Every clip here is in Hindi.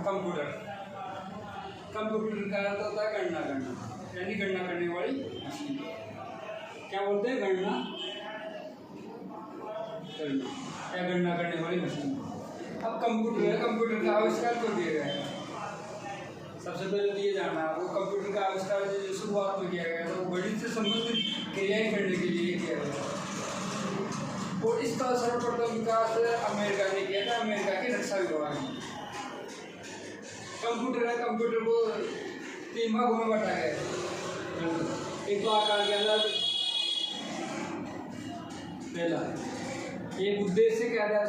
कंप्यूटर। कंप्यूटर का अर्थ होता है गणना करना, यानी गणना करने वाली मशीन। क्या बोलते हैं? गणना करना या गणना करने वाली मशीन। अब कंप्यूटर है, कंप्यूटर का आविष्कार क्यों किया गया है? सबसे पहले तो ये जानना है आपको, कंप्यूटर का आविष्कार जो शुरुआत में किया गया था वो गणित से संबंधित क्रियाएं करने के लिए किया गया था। और इसका सर्वप्रथम विकास अमेरिका ने किया था, अमेरिका के रक्षा विभाग ने। कंप्यूटर है, कंप्यूटर को 3 भागों में बांटा गया है। एक तो आकार के अंदर, पहला एक उद्देश्य के आधार,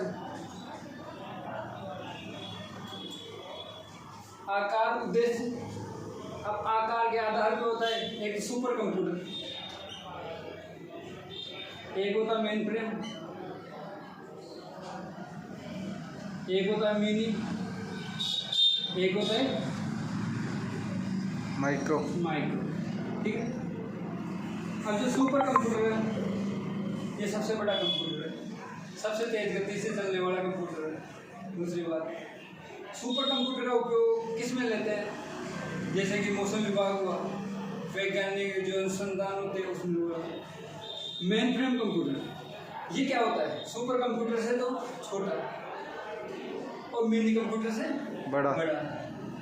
आकार उद्देश्य। अब आकार के आधार पे होता है एक सुपर कंप्यूटर, एक होता है मेन फ्रेम, एक होता है मिनी, एक होता है माइक्रो। ठीक है। अब जो सुपर कंप्यूटर है ये सबसे बड़ा कंप्यूटर है, सबसे तेज गति से चलने वाला कंप्यूटर है। दूसरी बात, सुपर कंप्यूटर का उपयोग किस में लेते हैं? जैसे कि मौसम विभाग हुआ, वैज्ञानिक जो अनुसंधान होते हैं उसमें हुआ। मेन फ्रेम कंप्यूटर ये क्या होता है? सुपर कंप्यूटर से तो छोटा और मिनी कंप्यूटर से बड़ा।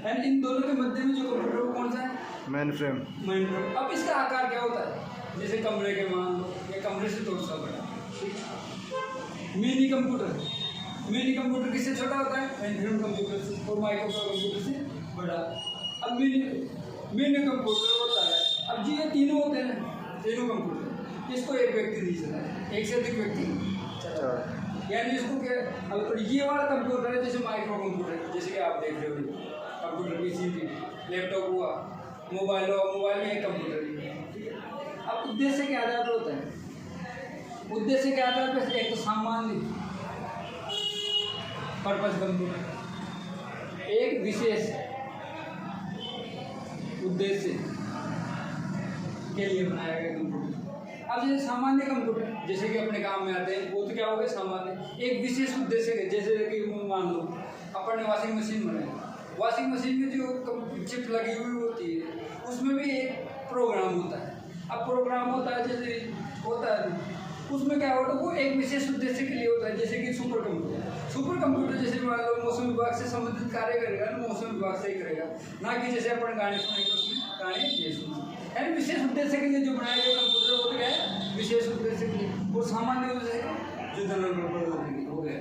एंड इन दोनों के मध्य में जो कंप्यूटर वो कौन सा है? Main frame. Main frame. अब इसका आकार क्या होता है? जैसे कमरे के मान लो, या कमरे से थोड़ा सा बड़ा। मिनी कंप्यूटर, मिनी कंप्यूटर किससे छोटा होता है? मेन फ्रेम कंप्यूटर से। और माइक्रो कंप्यूटर से बड़ा। अब मिनी कंप्यूटर होता है, अब जी ये तीनों होते हैं, तीनों कंप्यूटर इसको एक व्यक्ति नहीं चलाता, एक से अधिक व्यक्ति चलाता है। यानी इसको क्या, अब ये वाला कंप्यूटर है जैसे माइक्रो कंप्यूटर, जैसे कि आप देख रहे हो कंप्यूटर पीसी, लैपटॉप हुआ, मोबाइल हुआ, मोबाइल में एक कंप्यूटर है। ठीक है। अब उद्देश्य के आधार पर होता है, उद्देश्य के आधार पर एक तो सामान्य पर्पज कंप्यूटर, एक विशेष उद्देश्य के लिए बनाया गया कंप्यूटर। अब जैसे सामान्य कंप्यूटर जैसे कि अपने काम में आते हैं वो तो क्या हो गया सामान्य। एक विशेष उद्देश्य के, जैसे कि मान लो अपन ने वॉशिंग मशीन बनाई, वॉशिंग मशीन में जो चिप लगी हुई होती है उसमें भी एक प्रोग्राम होता है। अब प्रोग्राम होता है जैसे होता है उसमें क्या होता है वो एक विशेष उद्देश्य के लिए होता है। जैसे कि सुपर कंप्यूटर, सुपर कंप्यूटर जैसे मान लो मौसम विभाग से संबंधित कार्य करेगा ना, मौसम विभाग से ही करेगा, ना कि जैसे अपन गाने सुनेंगे उसमें गाने ये सुनेंगे। यानी विशेष उद्देश्य के लिए जो बनाया गया कंप्यूटर वो तो क्या है? विशेष उद्देश्य के लिए। और सामान्य उद्देश्य जो जनरल पर्पज हो गया।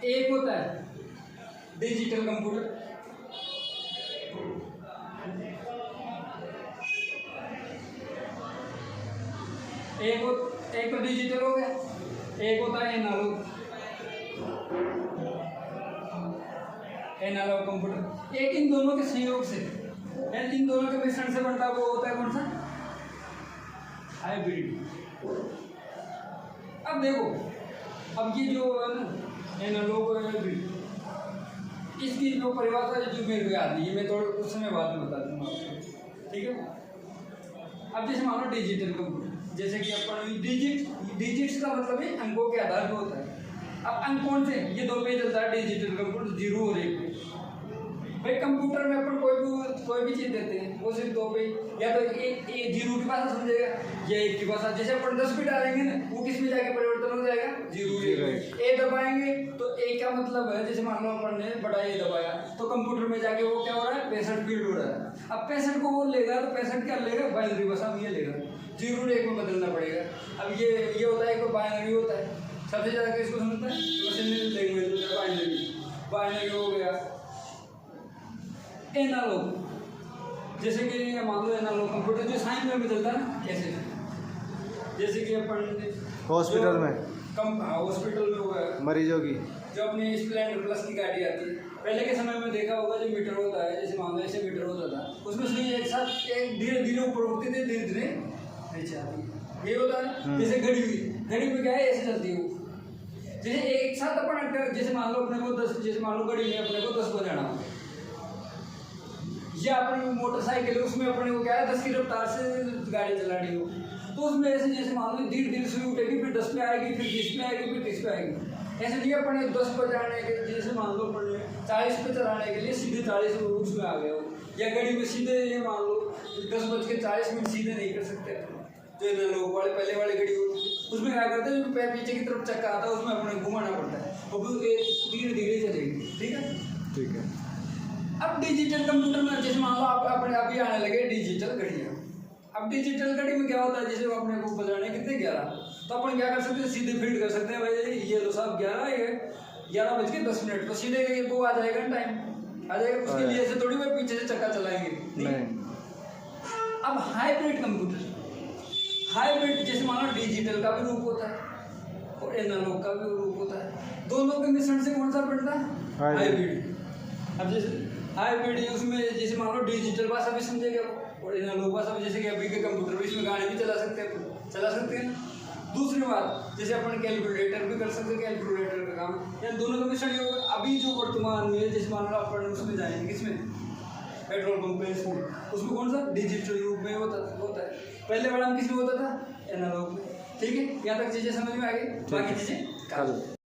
एक होता है डिजिटल कंप्यूटर, एक तो डिजिटल हो गया, एक होता है एनालॉग कंप्यूटर। एक इन दोनों के संयोग से, इन दोनों के मिश्रण से बनता वो होता है कौन सा? हाइब्रिड। अब देखो, अब ये जो है ना एनालॉग और हाइब्रिड, इसकी जो परिभाषा जो मेरे को याद नहीं है, मैं थोड़ा उस समय बाद में बता दूंगा। ठीक है। अब जैसे मान लो डिजिटल कंप्यूटर, जैसे कि अपन डिजिट्स का मतलब है अंकों के आधार पर होता है। अब अंक कौन से? ये 2 पे चलता है डिजिटल कंप्यूटर, 0 और 1 पे। भाई कंप्यूटर में अपन कोई भी चीज़ देते हैं वो सिर्फ 2 पे, या तो एक 0 की भाषा समझेगा या 1 की भाषा। जैसे अपन 10 भी डालेंगे ना वो किस में जाके परिवर्तन हो जाएगा? 0 ए दबाएंगे तो ए का मतलब है, जैसे मान लो अपन ने बड़ा ए दबाया तो कंप्यूटर में जाके वो क्या हो रहा है? 65 फील्ड हो रहा है। अब 65 को वो लेगा तो 65 क्या लेगा? बाइनरी भाषा में ये लेगा, 0 और 1 में बदलना पड़ेगा। अब ये होता है, एक बाइनरी होता है, सबसे ज़्यादा किसको समझता है? मशीन लैंग्वेज बाइनरी हो गया। एनालॉग, जैसे कि मान लो एनालॉग कंप्यूटर जो साइन में चलता है ना, कैसे? जैसे कि अपन हॉस्पिटल में हॉस्पिटल में हो गया, मरीजों की जो अपनी स्प्लेंडर प्लस की गाड़ी आती है, पहले के समय में देखा होगा जो मीटर होता है, जैसे मान लो ऐसे मीटर होता था, उसमें सुई एक साथ धीरे धीरे ऊपर उठते थे, धीरे धीरे नीचे आती है। ये होता है। जैसे घड़ी में क्या है? ऐसे चलती है वो। जैसे एक साथ अपन जैसे मान लो अपने को 10, जैसे मान लो घड़ी में अपने को 10 बजाना हो, या अपनी मोटरसाइकिल है उसमें अपने को क्या है 10 की रफ्तार से गाड़ी चलानी हो, तो उसमें ऐसे जैसे मान लो धीरे धीरे सुई उठेगी, फिर 10 पे आएगी, फिर 20 पे आएगी, फिर 30 पे आएगी। ऐसे नहीं अपने 10 पे जाने के लिए, जैसे मान लो अपने 40 पे चलाने के लिए सीधे 40 उसमें आ गए हो, या घड़ी में सीधे ये मान लो 10:40 सीधे नहीं कर सकते। जो इन लोग वाले पहले वाली घड़ी होती है उसमें क्या करते हैं, जो पैर पीछे की तरफ चक्का आता है उसमें अपने घुमाना पड़ता है, और धीरे धीरे चलेगी। ठीक है, ठीक है। अब डिजिटल कंप्यूटर में जैसे मान लो आप अपने अभी आने लगे डिजिटल घड़ियाँ। अब डिजिटल घड़ी में क्या होता है, जैसे अपने को बजाने कितने 11, तो अपन क्या कर सकते हैं, सीधे फीड कर सकते हैं भाई ये लो साहब 11:10 तो सीधे वो आ जाएगा टाइम आ जाएगा। उसके लिए ऐसे थोड़ी मैं पीछे से चक्का चलाएंगे नहीं। अब हाइब्रिड कंप्यूटर, हाइब्रिड जैसे मानो डिजिटल का भी रूप होता है और एनालॉग का भी रूप होता है, दोनों के मिश्रण से कौन सा बनता है, हाइब्रिड। अब जैसे हाइब्रिड उसमें जैसे मान लो डिजिटल भाषा भी समझेगा और एनालॉग भाषा भी, जैसे कि अभी के कंप्यूटर भी इसमें गाने भी चला सकते हैं। दूसरी बात जैसे अपन कैलकुलेटर भी कर सकते हैं, कैलकुलेटर का काम या दोनों का मिश्रण ही होगा। अभी जो वर्तमान में जैसे मान लो अपन उसमें जाएंगे किसमें, पेट्रोल पंप पे, उसमें कौन सा डिजिटल रूप में होता है। पहले वाला किस में होता था, एनालॉग में। ठीक है, यहाँ तक चीज़ें समझ में आ गई, बाकी चीज़ें कल।